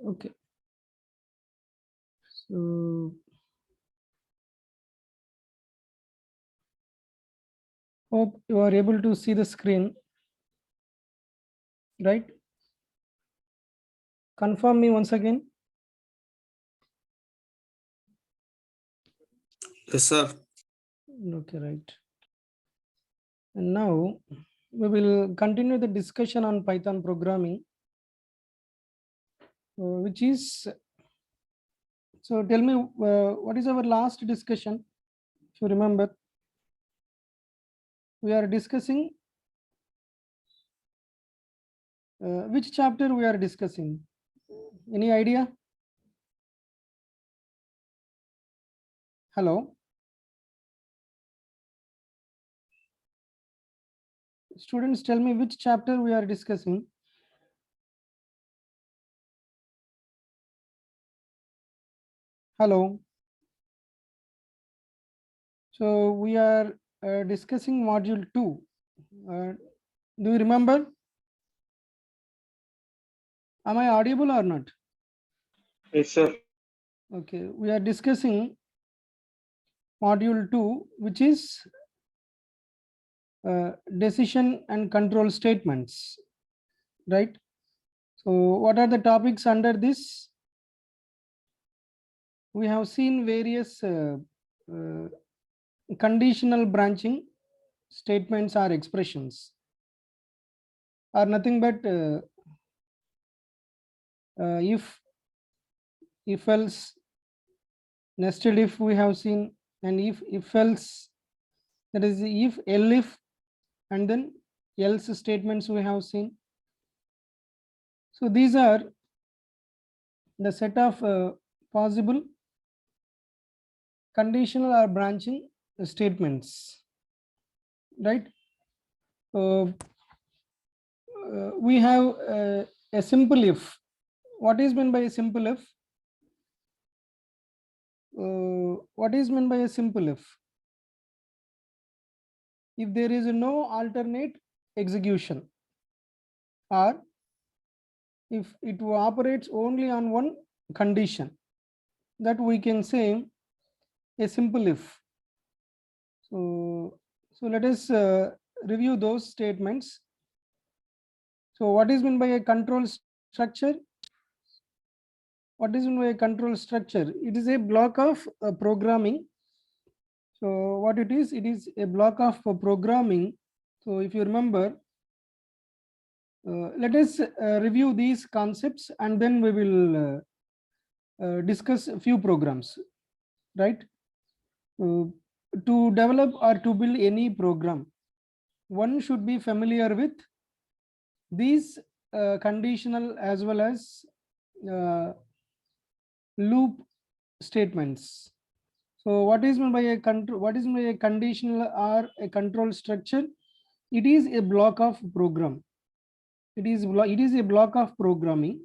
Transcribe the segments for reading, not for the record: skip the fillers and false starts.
Okay, so hope you are able to see the screen, right? Confirm me once again. Yes, sir. Okay, right. And now we will continue the discussion on Python programming, which is, so tell me, what is our last discussion? If you remember, we are discussing which chapter we are discussing? Any idea? Hello? Students, tell me which chapter we are discussing. Hello? So we are discussing module 2. Do you remember? Am I audible or not? Yes, sir. Okay, we are discussing module 2, which is decision and control statements, right? So what are the topics under this? We have seen various uh, conditional branching statements or expressions are nothing but if else, nested if we have seen, and if else, that is if elif, and then else statements we have seen. So these are the set of possible conditional or branching statements, right? We have a simple if. What is meant by a simple if? What is meant by a simple if? If there is no alternate execution, or if it operates only on one condition, that we can say a simple if. So let us review those statements. So what is meant by a control structure? What is meant by a control structure? It is a block of programming. So what it is a block of programming. So if you remember, let us review these concepts, and then we will discuss a few programs, right? To develop or to build any program, one should be familiar with these conditional as well as uh, loop statements. So what is meant by a control? What is meant by a conditional or a control structure? It is a block of program. It is a block of programming.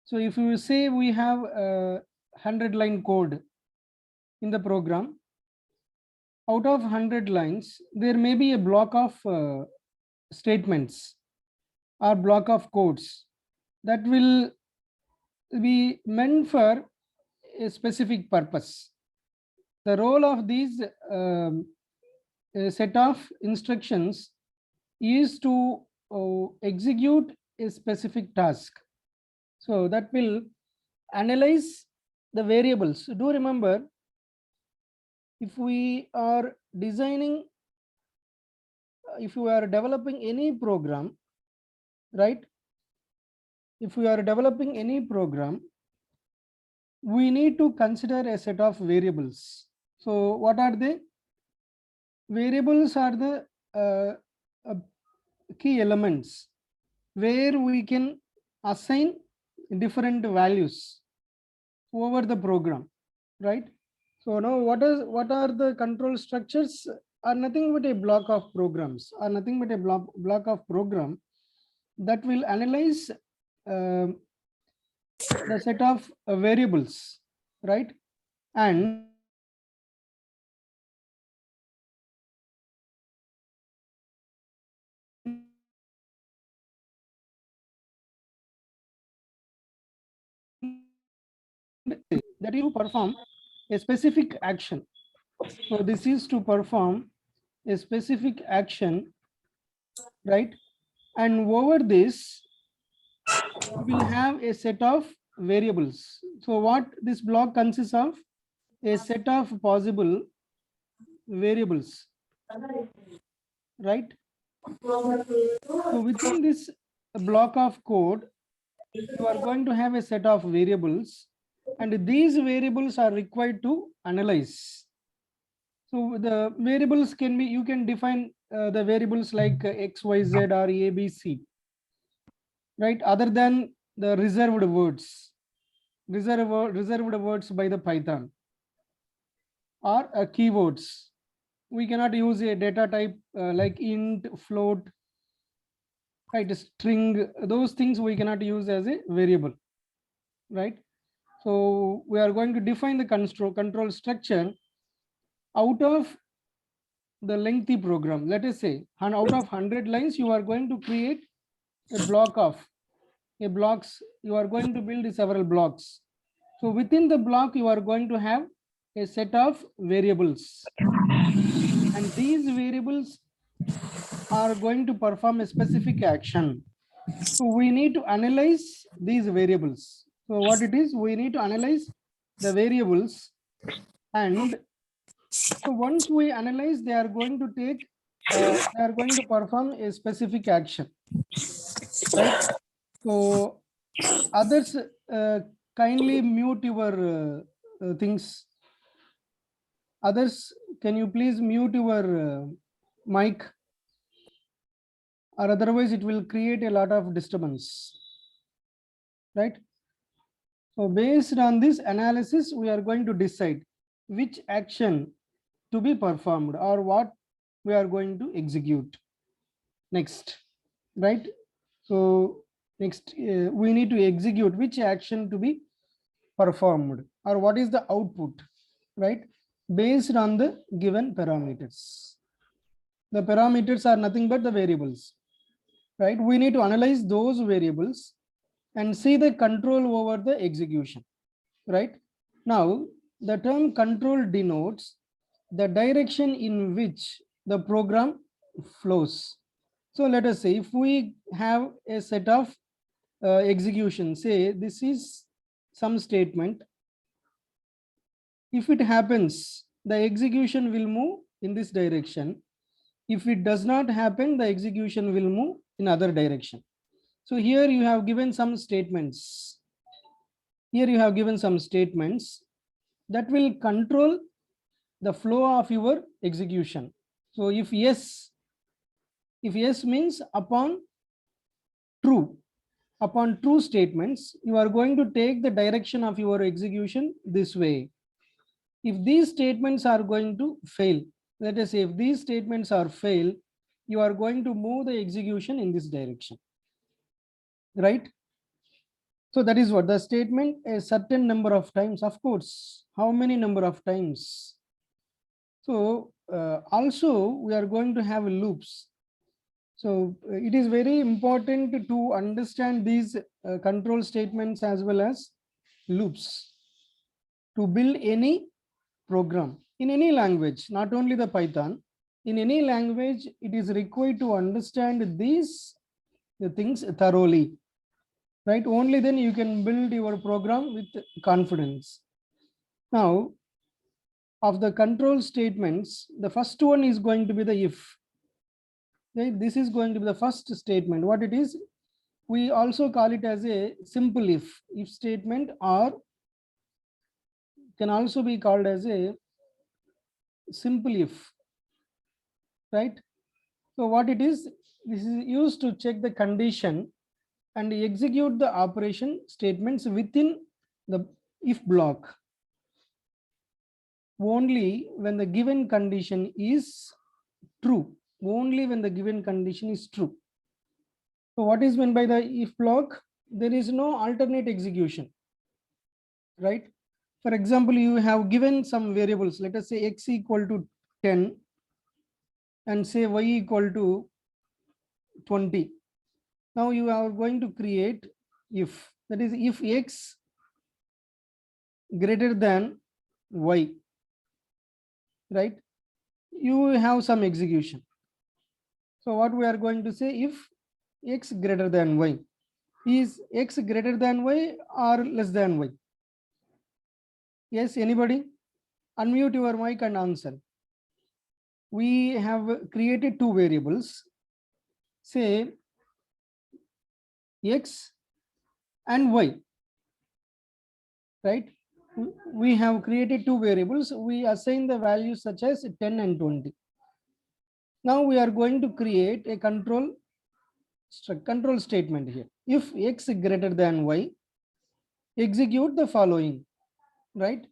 So if you say we have a 100-line code in the program, out of 100 lines, there may be a block of statements or block of codes that will be meant for a specific purpose. The role of these set of instructions is to execute a specific task. So that will analyze the variables. Do remember, if we are designing, if you are developing any program, right? If we are developing any program, we need to consider a set of variables. So what are they? Variables are the uh, key elements where we can assign different values over the program, right? So now what are the control structures? Are nothing but a block of programs, are nothing but a block of program that will analyze the set of variables, right? And that is to perform a specific action. So this is to perform a specific action, right? And over this, we will have a set of variables. So what this block consists of? A set of possible variables, right? So within this block of code, you are going to have a set of variables, and these variables are required to analyze. So the variables can be, you can define the variables like X, Y, Z or A, B, C, right? Other than the reserved words, reserved words by the Python, or keywords. We cannot use a data type like int, float, right? String, those things we cannot use as a variable, right? So we are going to define the control structure out of the lengthy program. Let us say, and out of 100 lines, you are going to create a block of blocks. You are going to build several blocks. So within the block, you are going to have a set of variables, and these variables are going to perform a specific action. So we need to analyze these variables. So what it is, we need to analyze the variables, and so once we analyze, they are going to take, they are going to perform a specific action, right? So others, kindly mute your things. Others, can you please mute your mic, or otherwise it will create a lot of disturbance, right? So based on this analysis, we are going to decide which action to be performed or what we are going to execute next, right? So next, we need to execute which action to be performed, or what is the output, right? Based on the given parameters. The parameters are nothing but the variables, right? We need to analyze those variables and see the control over the execution, right? Now, the term control denotes the direction in which the program flows. So let us say if we have a set of execution, say this is some statement. If it happens, the execution will move in this direction. If it does not happen, the execution will move in other direction. So here you have given some statements. Here you have given some statements that will control the flow of your execution. So if yes means upon true statements, you are going to take the direction of your execution this way. If these statements are going to fail, let us say if these statements are fail, you are going to move the execution in this direction, right? So that is what the statement, a certain number of times. Of course, how many number of times? So also we are going to have loops. So it is very important to understand these control statements as well as loops to build any program in any language, not only the Python. In any language, it is required to understand these things thoroughly, right? Only then you can build your program with confidence. Now, of the control statements, the first one is going to be the if. Okay, this is going to be the first statement. What it is, we also call it as a simple if statement, or can also be called as a simple if, right? So what it is, this is used to check the condition and execute the operation statements within the if block only when the given condition is true. Only when the given condition is true. So what is meant by the if block? There is no alternate execution, right? For example, you have given some variables, let us say x equal to 10 and say y equal to 20. Now you are going to create if, that is if x greater than y, right? You have some execution. So what we are going to say, if x greater than y, is x greater than y or less than y? Yes, anybody? Unmute your mic and answer. We have created two variables, say x and y, right? We have created two variables. We assign the values such as 10 and 20. Now we are going to create a control statement here. If x greater than y, execute the following, right?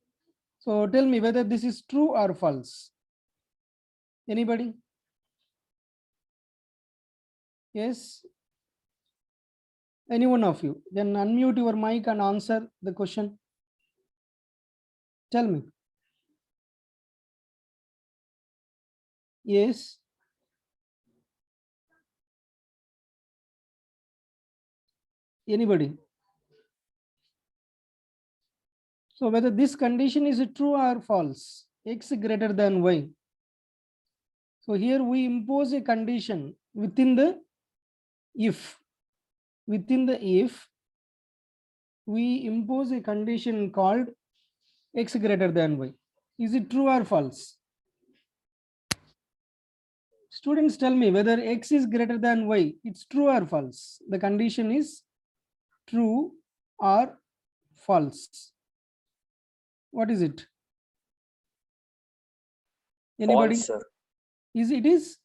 So tell me whether this is true or false. Anybody? Yes? Any one of you? Then unmute your mic and answer the question. Tell me. Yes? Anybody? So whether this condition is true or false, x greater than y. So here we impose a condition within the if. Within the if, we impose a condition called x greater than y. Is it true or false? Students, tell me whether x is greater than y. It's true or false? The condition is true or false. What is it? Anybody? False, sir. It is?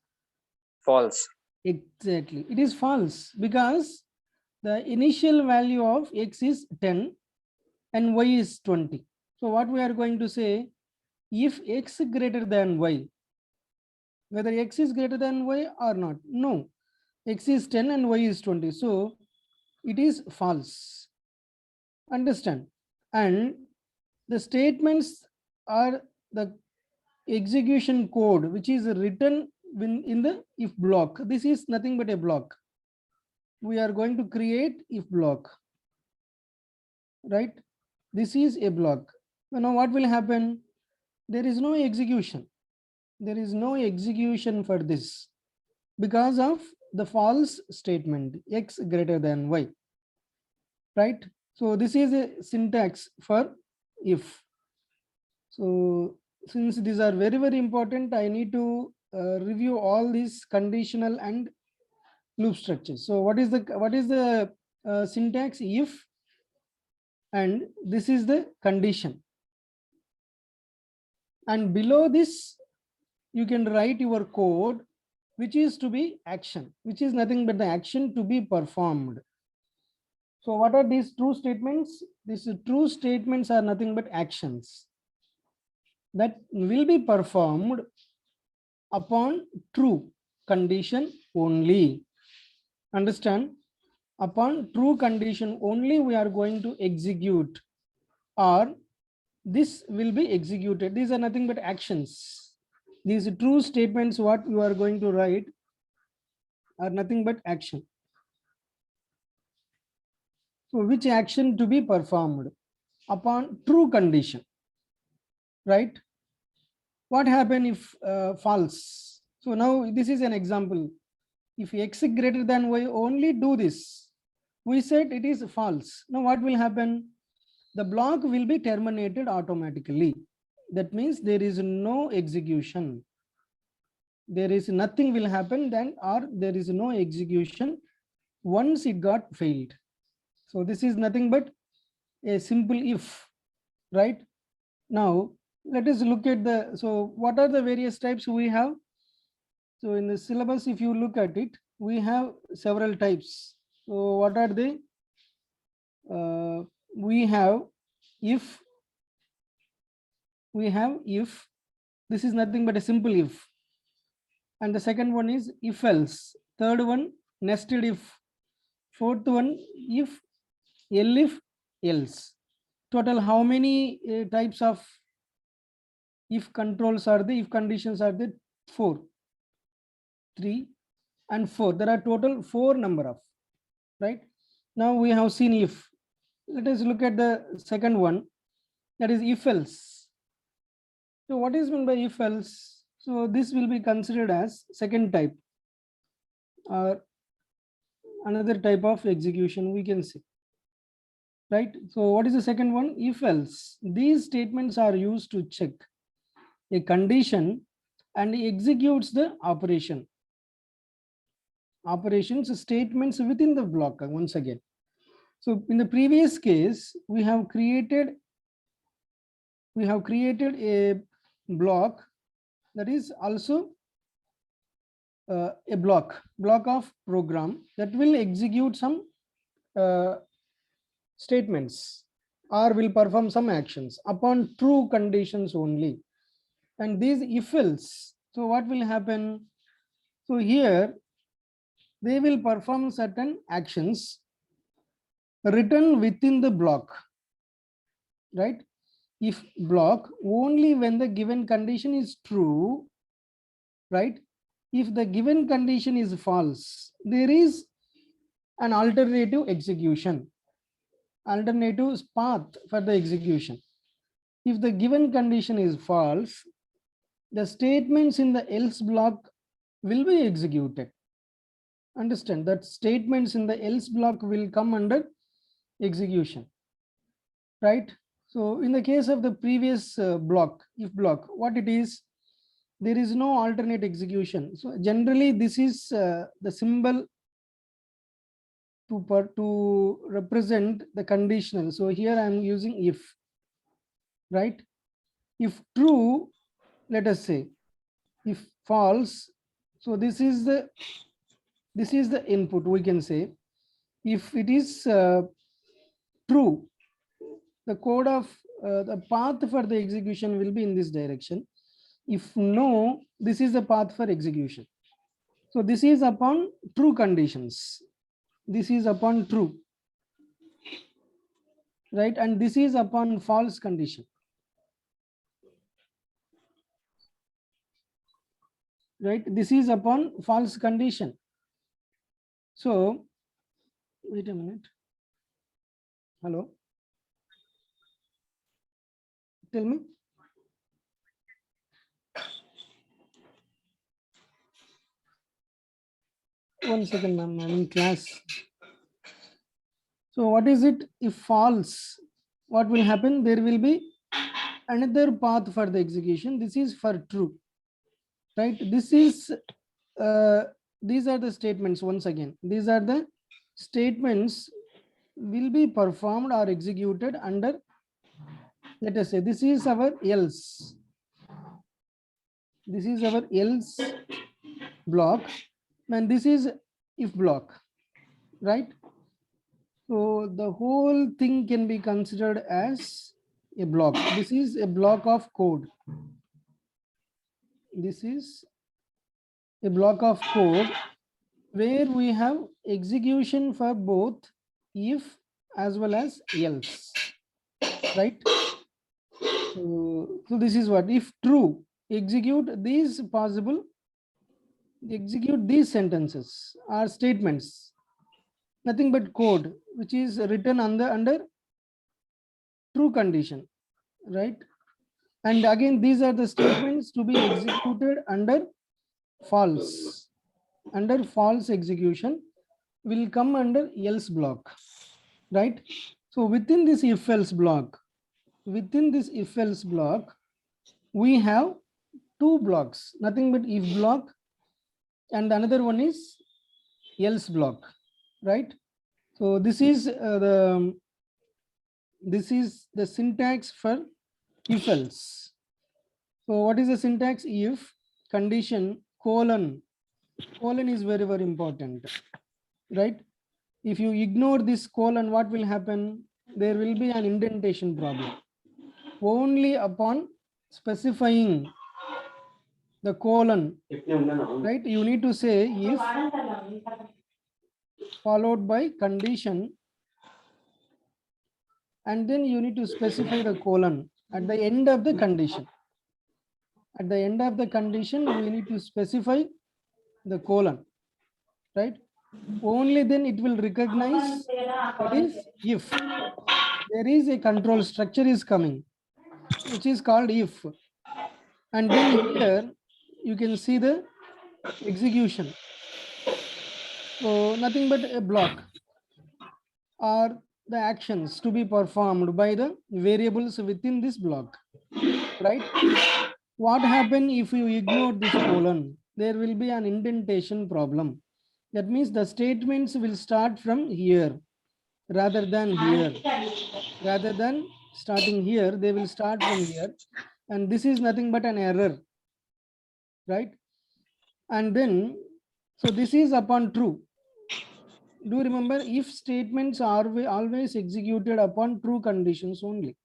False. Exactly. It is false because the initial value of x is 10 and y is 20. So what we are going to say, if x greater than y, whether x is greater than y or not, no, x is 10 and y is 20. So it is false. Understand? And the statements are the execution code which is written in the if block. This is nothing but a block. We are going to create if block, right? This is a block. Now what will happen? There is no execution. There is no execution for this because of the false statement, x greater than y, right? So this is a syntax for if. So since these are very, very important, I need to review all these conditional and loop structures. So what is the syntax? If, and this is the condition. And below this, you can write your code, which is to be action, which is nothing but the action to be performed. So what are these true statements? These true statements are nothing but actions that will be performed upon true condition only. Understand? Upon true condition only we are going to execute, or this will be executed. These are nothing but actions. These true statements what you are going to write are nothing but action. So which action to be performed upon true condition, right? What happen if false? So now this is an example. If x greater than y, only do this. We said it is false. Now what will happen? The block will be terminated automatically. That means there is no execution. There is nothing will happen then, or there is no execution once it got failed. So this is nothing but a simple if, right? Now let us look at the, so what are the various types we have? So in the syllabus, if you look at it, we have several types. So what are they? We have if, this is nothing but a simple if. And the second one is if else. Third one, nested if. Fourth one, if, elif, else. Total how many types of if controls are there, if conditions are there? 4. 3 and 4. There are total 4 number of, right? Now we have seen if. Let us look at the second one. that is if else. So what is meant by if else? So this will be considered as second type or another type of execution, we can say, right? So what is the second one? If else. These statements are used to check a condition and executes the operation. Operations statements within the block once again. So in the previous case, we have created a block that is also a block of program that will execute some statements or will perform some actions upon true conditions only. And these if else, so what will happen? So here they will perform certain actions written within the block, right? If block only when the given condition is true, right? If the given condition is false, there is an alternative execution, alternative path for the execution. If the given condition is false, the statements in the else block will be executed. Understand that statements in the else block will come under execution, right? So in the case of the previous block, if block, what it is, there is no alternate execution. So generally this is the symbol to represent the conditional. So here I am using if, right? If true, let us say, if false, so this is the input, we can say. If it is true, the code of the path for the execution will be in this direction. If no, this is the path for execution. So this is upon true conditions. This is upon true, right? And this is upon false condition, right? This is upon false condition. So wait a minute. Hello, tell me. One second, ma'am, I'm in class. So what is it? If false, what will happen? There will be another path for the execution. This is for true, right? This is these are the statements. Once again, these are the statements will be performed or executed under, let us say, this is our else. This is our else block, and this is if block, right? So the whole thing can be considered as a block. This is a block of code. This is a block of code where we have execution for both if as well as else, right? So this is what, if true, execute these possible, execute these sentences or statements, nothing but code which is written under true condition, right? And again, these are the statements to be executed under false. Under false execution will come under else block, right? So within this if else block, we have two blocks, nothing but if block, and another one is else block, right? So this is the syntax for if else. So what is the syntax? If condition colon is very, very important, right? If you ignore this colon, what will happen? There will be an indentation problem. Only upon specifying the colon, right? You need to say if followed by condition, and then you need to specify the colon at the end of the condition. At the end of the condition, we need to specify the colon, right? Only then it will recognize that is if there is a control structure is coming. which is called if. And then here you can see the execution. So nothing but a block or the actions to be performed by the variables within this block, right? What happens if you ignore this colon? There will be an indentation problem. That means the statements will start from here rather than here. Rather than starting here, they will start from here. And this is nothing but an error, right? And then, so this is upon true. Do remember, if statements are always executed upon true conditions only,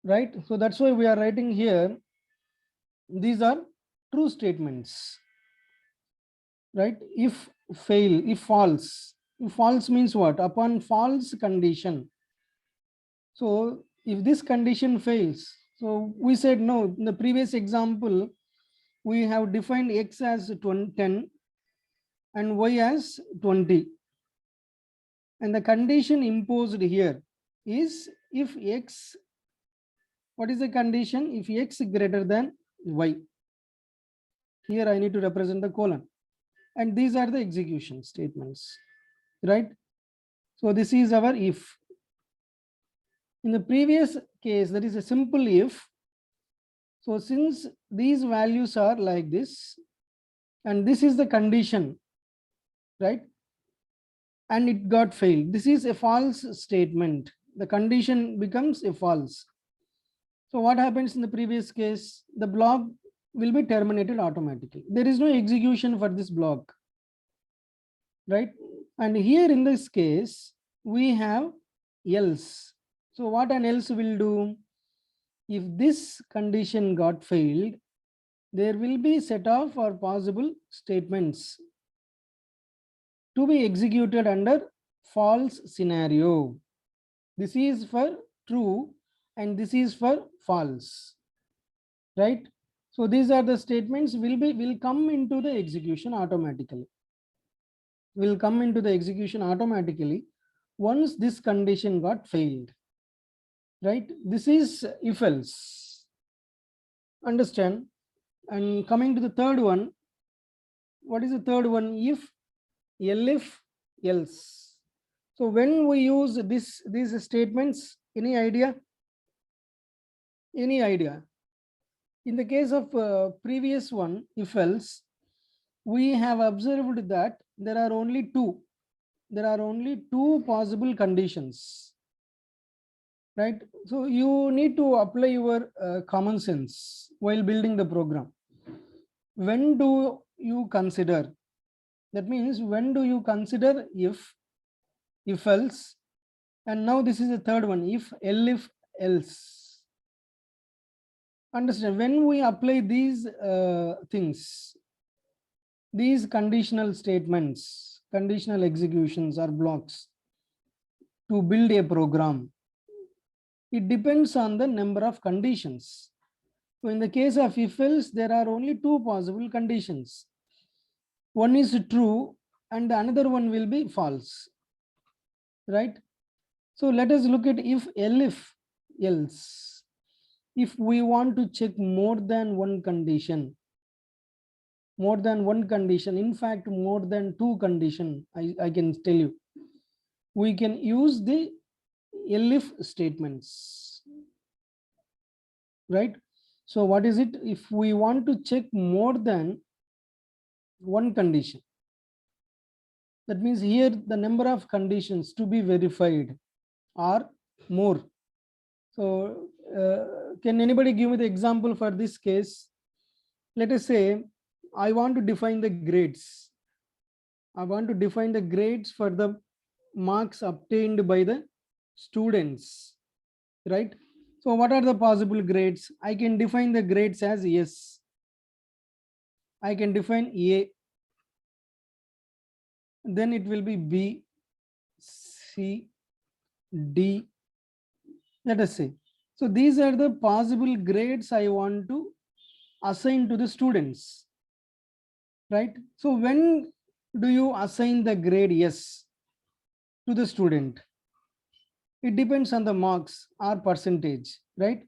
right? So that's why we are writing here, these are true statements, right? If fail, if false. If false means what? Upon false condition. So if this condition fails, so we said no, in the previous example, we have defined x as 10 and y as 20. And the condition imposed here is if x, what is the condition? If x greater than y. Here I need to represent the colon. And these are the execution statements, right? So this is our if. In the previous case, that is a simple if. So since these values are like this, and this is the condition, right? And it got failed. This is a false statement. The condition becomes a false. So what happens in the previous case? The block will be terminated automatically. There is no execution for this block, right? And here in this case, we have else. So what an else will do? If this condition got failed, there will be set of or possible statements to be executed under false scenario. This is for true and this is for false, right? So these are the statements will come into the execution automatically. Will come into the execution automatically once this condition got failed, right? This is if else. Understand? And coming to the third one, what is the third one? If, elif, else. So when we use these statements, any idea? Any idea? In the case of previous one, if else, we have observed that there are only two. There are only two possible conditions, right? So you need to apply your common sense while building the program. When do you consider? That means when do you consider if else, and now this is the third one, if else. Understand, when we apply these things, these conditional statements, conditional executions or blocks to build a program, it depends on the number of conditions. So in the case of if else, there are only two possible conditions. One is true and the another one will be false, right? So let us look at if else. If we want to check more than one condition, in fact, more than two condition, I can tell you, we can use the elif statements, right? So what is it? If we want to check more than one condition, that means here the number of conditions to be verified are more. So can anybody give me the example for this case? Let us say I want to define the grades. I want to define the grades for the marks obtained by the students, right? So what are the possible grades? I can define the grades as S. I can define A. Then it will be B, C, D. Let us say. So these are the possible grades I want to assign to the students, right? So when do you assign the grade S to the student? it depends on the marks or percentage, right?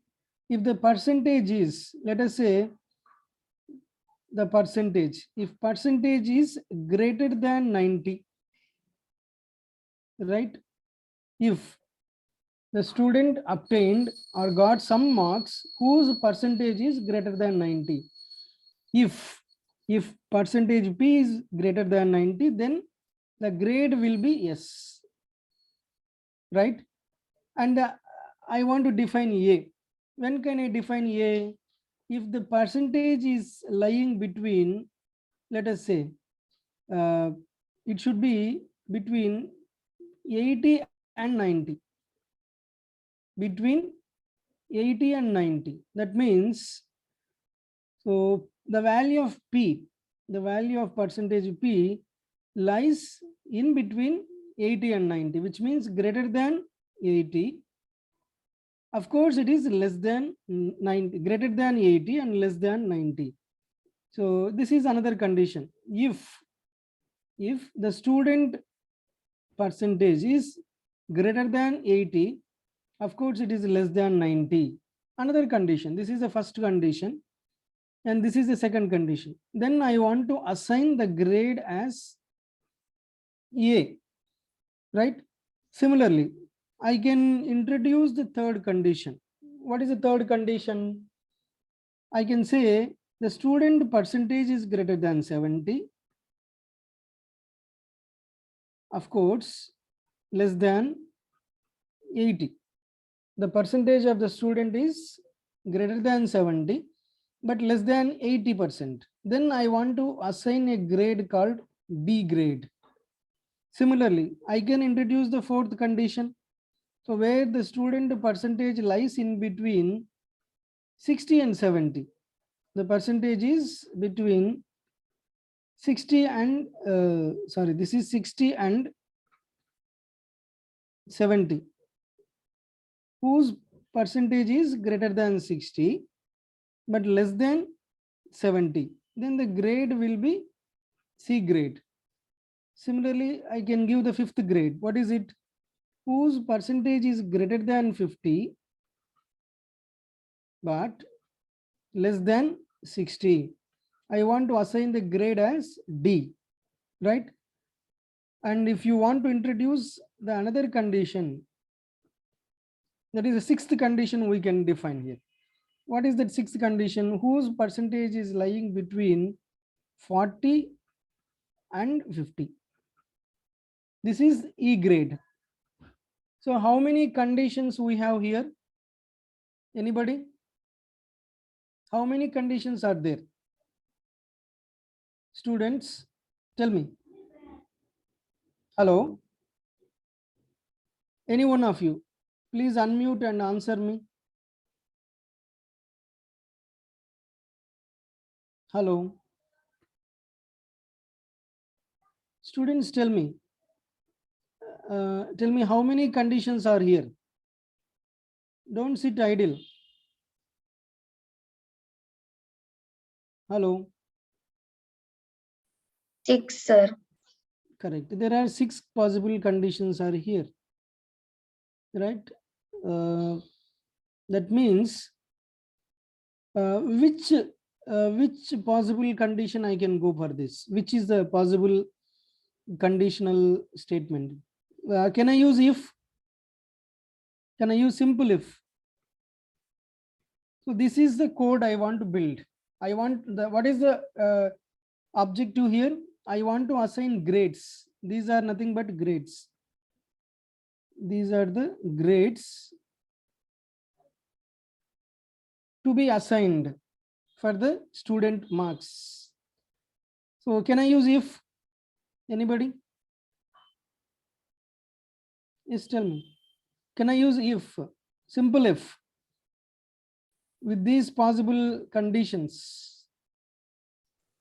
If the percentage is, let us say, the percentage, if percentage is greater than 90, right? If the student obtained or got some marks whose percentage is greater than 90, if percentage P is greater than 90, then the grade will be S, right? And I want to define A. When can I define A? If the percentage is lying between, let us say, it should be between 80 and 90. Between 80 and 90. That means, so the value of P, the value of percentage P lies in between 80 and 90, which means greater than 80. Of course, it is less than 90, greater than 80 and less than 90. So this is another condition. If the student percentage is greater than 80, of course, it is less than 90. Another condition. This is the first condition. And this is the second condition. Then I want to assign the grade as A, right? Similarly, I can introduce the third condition. What is the third condition? I can say the student percentage is greater than 70. Of course, less than 80. The percentage of the student is greater than 70, but less than 80%. Then I want to assign a grade called B grade. Similarly, I can introduce the fourth condition. So where the student percentage lies in between 60 and 70. The percentage is between 60 and, this is 60 and 70. Whose percentage is greater than 60, but less than 70. Then the grade will be C grade. Similarly, I can give the fifth grade. What is it? Whose percentage is greater than 50, but less than 60. I want to assign the grade as D, right? And if you want to introduce the another condition, that is the sixth condition we can define here. What is that sixth condition? Whose percentage is lying between 40 and 50. This is E grade. So how many conditions we have here? Anybody? How many conditions are there? Students, tell me. Hello? Any one of you, please unmute and answer me. Hello? Students, tell me how many conditions are here. Don't sit idle. Hello? 6, sir. Correct. There are 6 possible conditions are here, right? That means which possible condition I can go for this? Which is the possible conditional statement? Can I use if? Can I use simple if? So this is the code I want to build. I want the, what is the objective here? I want to assign grades. These are nothing but grades. These are the grades to be assigned for the student marks. So can I use if? Anybody? Yes, tell me. Can I use if? Simple if with these possible conditions?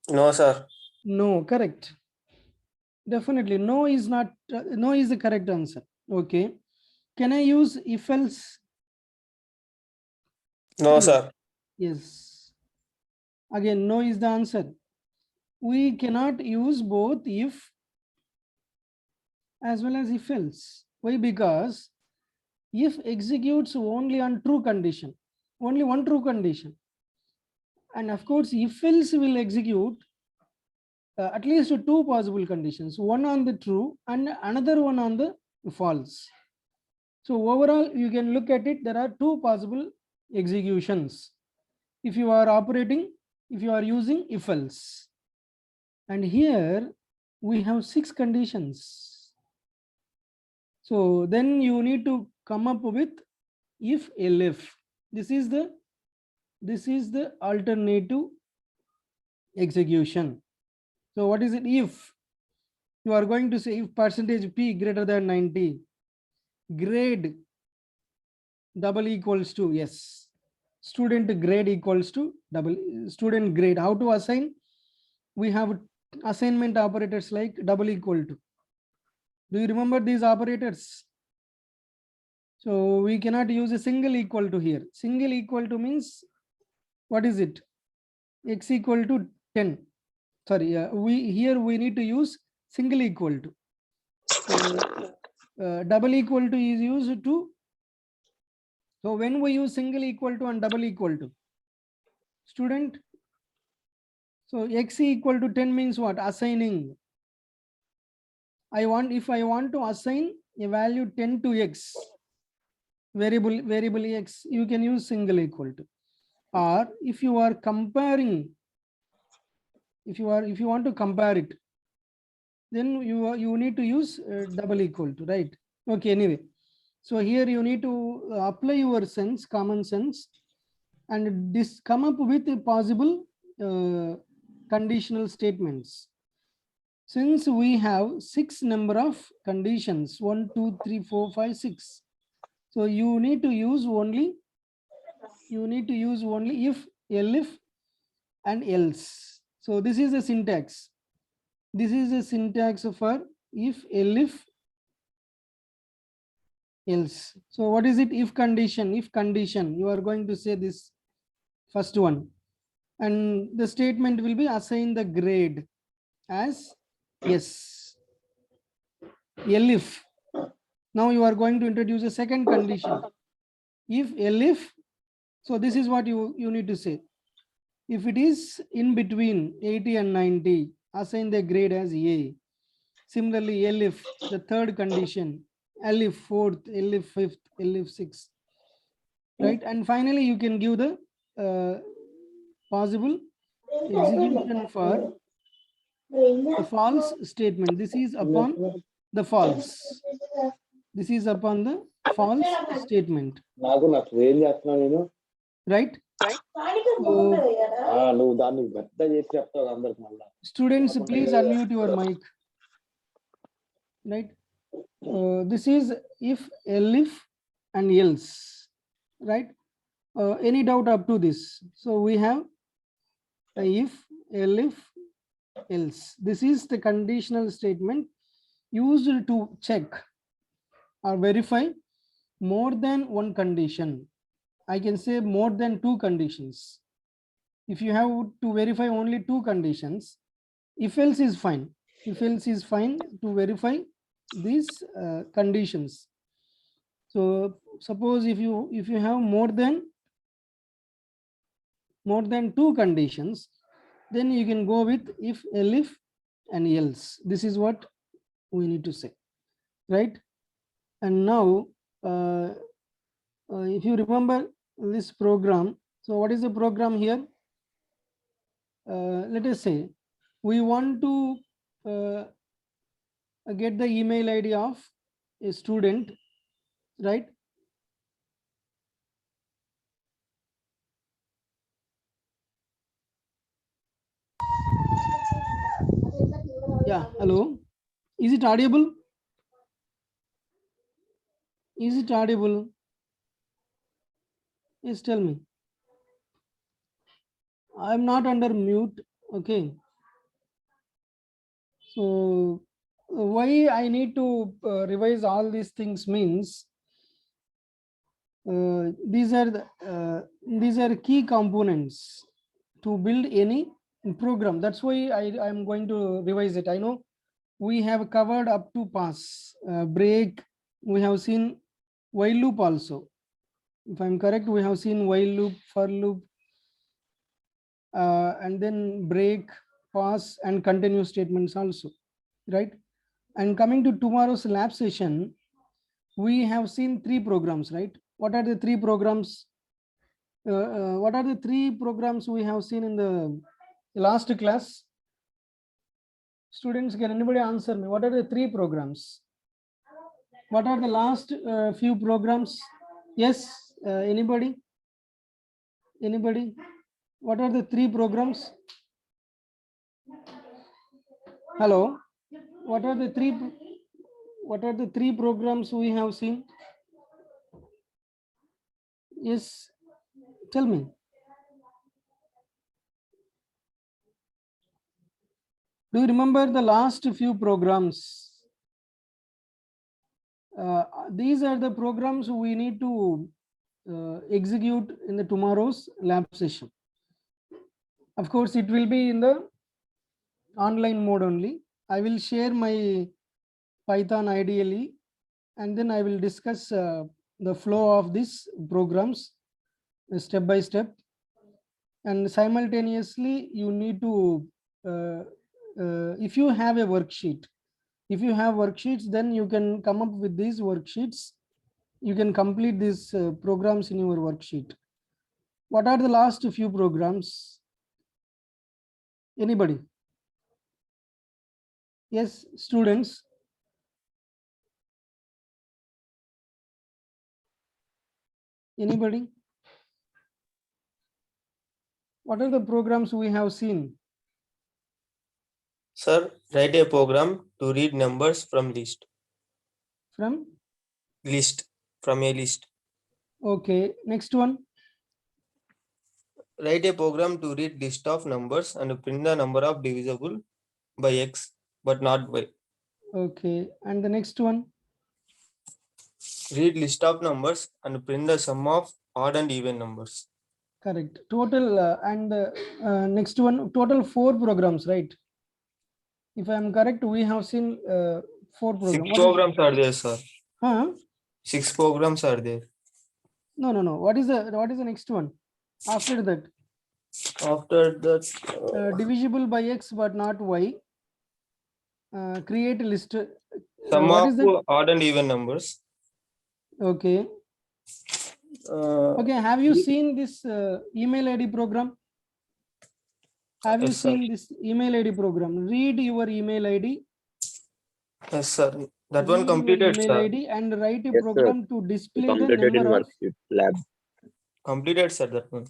No, sir. No, correct. Definitely no is not, no is the correct answer. Okay. Can I use if else? No, sir. Yes. Again, no is the answer. We cannot use both if as well as if else. Why? Because if executes only on true condition, only one true condition. And of course, if else will execute at least two possible conditions, one on the true and another one on the false. So overall, you can look at it, there are two possible executions. If you are operating, if you are using if else. And here we have 6 conditions. So then you need to come up with if elif. This is the alternative execution. So what is it? If you are going to say if percentage p greater than 90, grade double equals to yes, student grade equals to double student grade. How to assign? We have assignment operators like double equal to. Do you remember these operators? So we cannot use a single equal to here. Single equal to means what is it? X equal to 10. Sorry, we need to use single equal to. So, double equal to is used to. So when we use single equal to and double equal to, student. So x equal to 10 means what? Assigning. If I want to assign a value 10 to x, variable x, you can use single equal to. Or if you are comparing, if you want to compare it, then you need to use double equal to, right? Okay, anyway, so here you need to apply your sense, common sense, and this come up with a possible conditional statements. Since we have 6 number of conditions, 1 2 3 4 5 6, so you need to use only if, elif and else. So this is the syntax. This is a syntax for if, elif, else. So what is it? If condition. If condition, you are going to say this first one, and the statement will be assign the grade as yes. Elif. Now you are going to introduce a second condition. If elif, so this is what you need to say. If it is in between 80 and 90, assign the grade as A. Similarly, elif, the third condition, elif fourth, elif fifth, elif sixth, right? And finally, you can give the possible execution for the false statement. This is upon the false. This is upon the false statement. Right? Students, please unmute your mic. Right? This is if, elif, and else. Right? Any doubt up to this? So we have if, elif, else. This is the conditional statement used to check or verify more than one condition. I can say more than 2 conditions. If you have to verify only 2 conditions, if else is fine. If else is fine to verify these conditions. So suppose if you have more than 2 conditions, then you can go with if, elif, and else. This is what we need to say, right? And now if you remember this program, so what is the program here? Let us say we want to get the email ID of a student, right? Yeah, hello. Is it audible? Is it audible? Yes, tell me. I'm not under mute. Okay. So why I need to revise all these things means these are key components to build any program. That's why I'm going to revise it. I know we have covered up to pass, break. We have seen while loop also. If I'm correct, we have seen while loop, for loop, and then break, pause, and continue statements also, right? And coming to tomorrow's lab session, we have seen 3 programs, right? What are the 3 programs? What are the 3 programs we have seen in the last class? Students, can anybody answer me? What are the 3 programs? What are the last few programs? Yes, anybody? Anybody? What are the 3 programs? Hello? What are the 3 programs we have seen? Yes, tell me. Do you remember the last few programs? These are the programs we need to execute in the tomorrow's lab session. Of course, it will be in the online mode only. I will share my Python IDLE, and then I will discuss the flow of these programs step by step. And simultaneously, you need to, if you have a worksheet, if you have worksheets, then you can come up with these worksheets. You can complete these programs in your worksheet. What are the last few programs? Anybody? Yes, students. Anybody? What are the programs we have seen? Sir, write a program to read numbers from list. From? From a list. Okay, next one. Write a program to read list of numbers and print the number of divisible by x, but not by. Okay, and the next one. Read list of numbers and print the sum of odd and even numbers. Correct. Total and next one, total 4 programs, right? If I am correct, we have seen 4 programs. 6 programs are there, sir. Huh? 6 programs are there. No. What is the next one? After that? After that, Divisible by x but not y. Create a list. sum What of is that? odd and even numbers. Okay. Okay. Have you seen this email ID program? Have you Yes, sir. seen this email ID program? Read your email ID. Yes, sir. That one Read your completed, email sir. ID and write a Yes, program to display the Completed in number of. worksheet lab. Completed, sir, that one.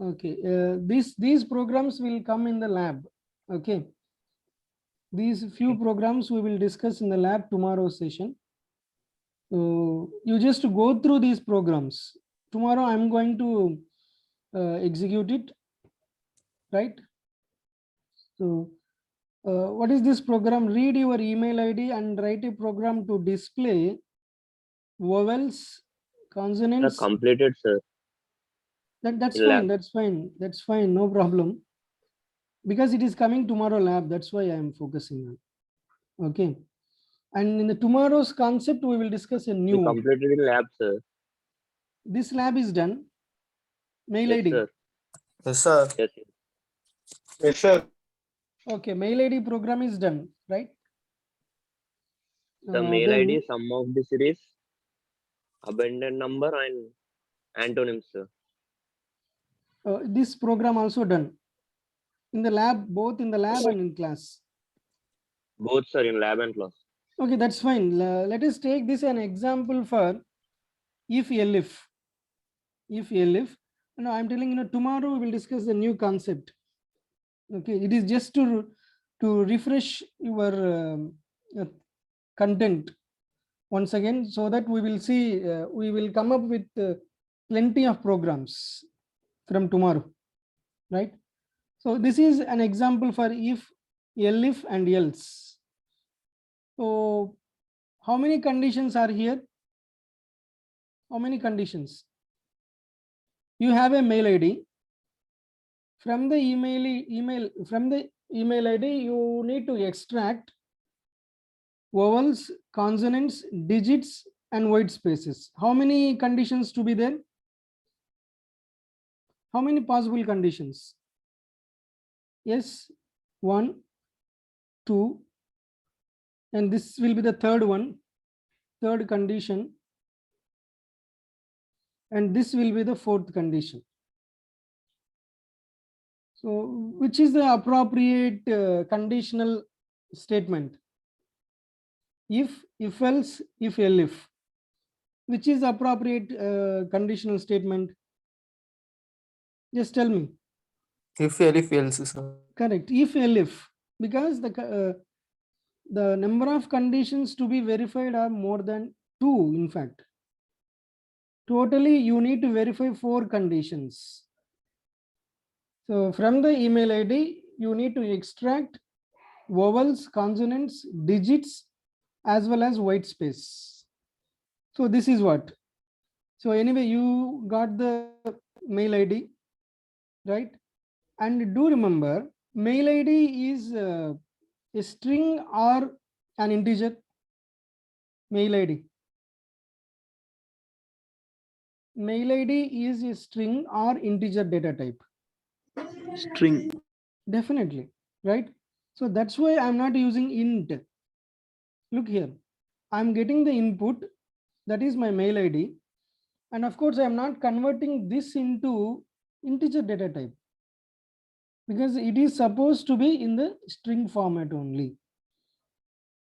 Okay. These programs will come in the lab. Okay. These few programs we will discuss in the lab tomorrow session. So you just go through these programs. Tomorrow I'm going to execute it, right? So what is this program? Read your email ID and write a program to display vowels, consonants. Completed, sir. That's in fine. lab. That's fine. That's fine. No problem. Because it is coming tomorrow lab. That's why I am focusing on. Okay. And in the tomorrow's concept, we will discuss a new We one. completed in lab, sir. This lab is done. Mail Yes, ID. sir. Yes, sir. Yes. Yes, sir. Okay, mail ID program is done, right? The mail Then ID, sum of the series, abundant number, and antonyms, sir. this program also done in the lab, both in the lab and in class. Both, sir, in lab and class. Okay, that's fine. Let us take this an example for if elif. If elif. No, I'm telling you, tomorrow we will discuss the new concept. Okay, it is just to refresh your content once again, so that we will see, we will come up with plenty of programs from tomorrow, right? So this is an example for if, elif, and else. So how many conditions are here? How many conditions? You have a mail ID. From the email ID, you need to extract vowels, consonants, digits, and white spaces. How many conditions to be there? How many possible conditions? Yes, 1, 2, and this will be the third one, third condition, and this will be the fourth condition. So which is the appropriate conditional statement? If else, if elif. Which is appropriate conditional statement? Just tell me. If else, sir. Correct. If elif, because the number of conditions to be verified are more than 2. In fact, totally you need to verify 4 conditions. So from the email ID, you need to extract vowels, consonants, digits, as well as white space. So this is what. So anyway, you got the mail ID, right? And do remember, mail ID is a string or an integer. Mail ID. Mail ID is a string or integer data type. String. Definitely, right? So that's why I'm not using int. Look here, I'm getting the input, that is my mail ID. And of course, I'm not converting this into integer data type, because it is supposed to be in the string format only,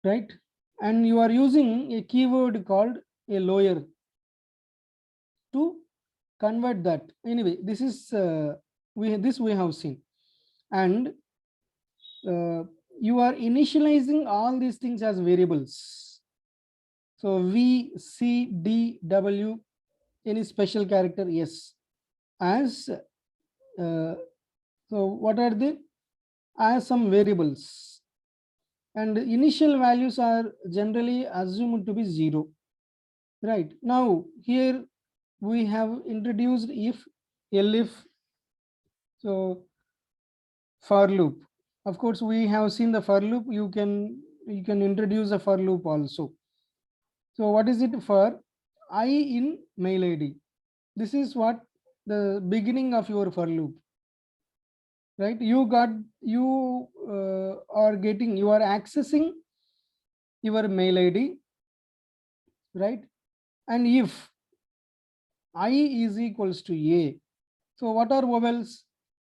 right? And you are using a keyword called a lawyer to convert that. Anyway, this is we have seen. And you are initializing all these things as variables. So V, C, D, W, any special character, yes, as so what are they? As some variables, and the initial values are generally assumed to be 0. Right now here we have introduced if, elif, so for loop. Of course, we have seen the for loop. You can introduce a for loop also. So what is it? For I in mail ID. This is what the beginning of your for loop, right? You are accessing your mail ID, right? And if I is equals to A, so what are vowels?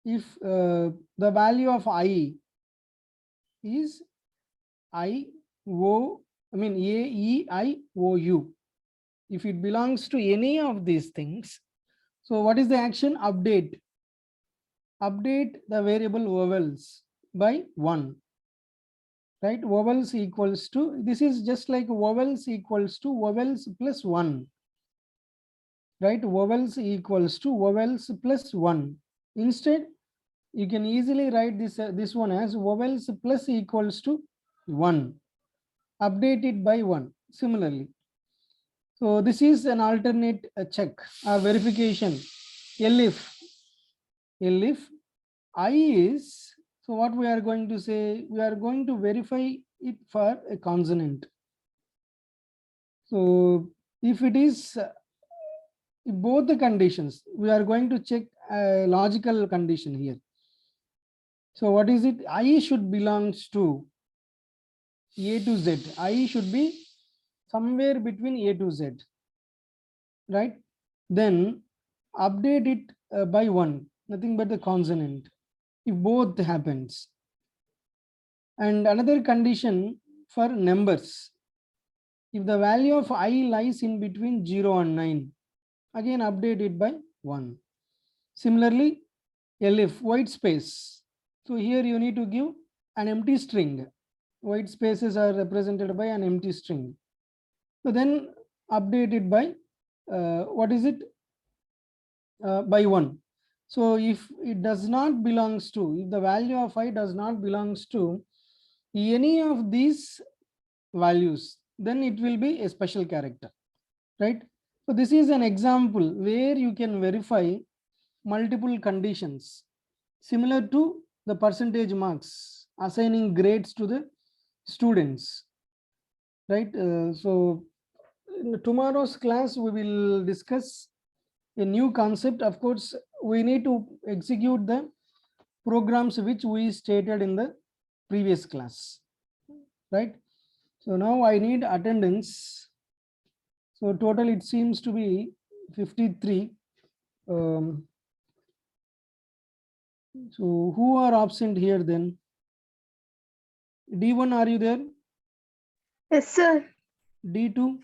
If the value of I is A, E, I, O, U. If it belongs to any of these things, so what is the action? Update. Update the variable vowels by 1. Right? Vowels equals to, this is just like vowels equals to vowels plus 1. Right? Vowels equals to vowels plus 1. Instead, you can easily write this one as vowels plus equals to 1. Update it by 1. Similarly. So this is an alternate check or verification. Elif I is, so what we are going to say, we are going to verify it for a consonant. So if it is both the conditions, we are going to check a logical condition here. So what is it? I should belongs to A to Z. I should be somewhere between A to Z, right? Then update it by 1, nothing but the consonant, if both happens. And another condition for numbers, if the value of I lies in between 0 and 9, again update it by 1. Similarly, elif, white space. So here you need to give an empty string. White spaces are represented by an empty string. So then update it by what is it? By 1. So if it does not belongs to, if the value of I does not belongs to any of these values, then it will be a special character, right? So this is an example where you can verify multiple conditions, similar to the percentage marks, assigning grades to the students, right? So in tomorrow's class, we will discuss a new concept. Of course, we need to execute the programs which we stated in the previous class, right? So now I need attendance. So total it seems to be 53. So who are absent here then? D1, are you there? Yes, sir. D2?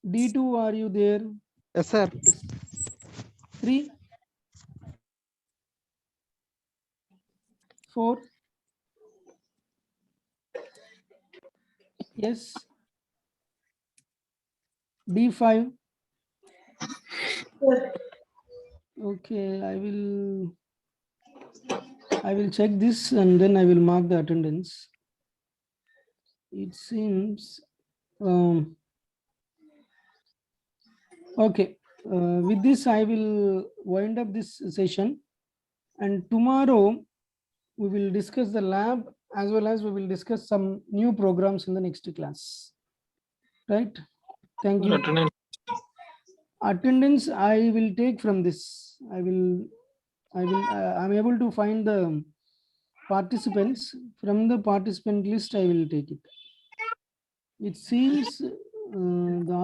D2, are you there? Yes, sir. 3? 4? Yes. D5? Okay, I will check this and then I will mark the attendance. It seems okay. With this, I will wind up this session, and tomorrow we will discuss the lab as well as we will discuss some new programs in the next class. Right? Thank you. Attendance I will take from this. I'm able to find the participants. From the participant list I will take it. It seems the